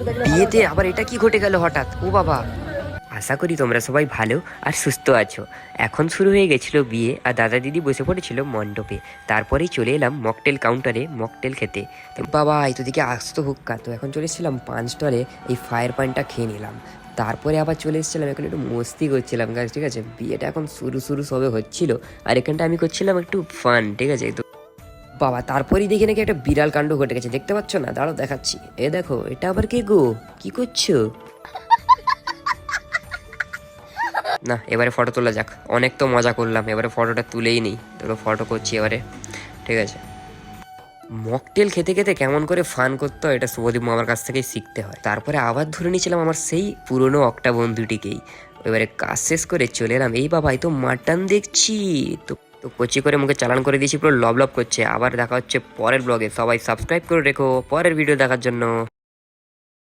বিয়েতে আবার এটা কি ঘটে গেল হঠাৎ? ও বাবা! আশা করি তোমরা সবাই ভালো আর সুস্থ আছো। এখন শুরু হয়ে গেছিল বিয়ে, আর দাদা দিদি বসে পড়েছিল মণ্ডপে। তারপরেই চলে এলাম মকটেল কাউন্টারে মকটেল খেতে। তো বাবা এই তো দিকে আসতো হুক্কা, তো এখন চলে এসেছিলাম পান স্টলে, এই ফায়ার পানটা খেয়ে নিলাম। তারপরে আবার চলে এসেছিলাম, এখন একটু মস্তি করছিলাম গাছ, ঠিক আছে? বিয়েটা এখন শুরু শুরু সবে হচ্ছিল, আর এখানটা আমি করছিলাম একটু ফান, ঠিক আছে? তো বাবা তারপরেই দেখি নাকি একটা বিড়াল কাণ্ড ঘটে গেছে, দেখতে পাচ্ছ না? দাঁড়াও দেখাচ্ছি। এ দেখো, এটা আবার কে গো? কি করছো? না, এবারে ফটো তোলা যাক। অনেক তো মজা করলাম, এবারে ফটোটা তুলেই নিই। তোকে ফটো করছি এবারে, ঠিক আছে? মকটেল খেতে খেতে কেমন করে ফান করতে হয় এটা শুভদীপ মামার কাছ থেকেই শিখতে হয়। তারপরে আবার ধরে নিয়েছিলাম আমার সেই পুরনো অক্টা বন্ধুটিকেই। এবারে কাজ শেষ করে চলে এলাম। এই বাবা, এই তো মাটন দেখছি। তো তো কচি করে মুখে চালান করে দিয়েছি, পুরো লব লব করছে। আবার দেখা হচ্ছে পরের ব্লগে। সবাই সাবস্ক্রাইব করে রেখো পরের ভিডিও দেখার জন্য।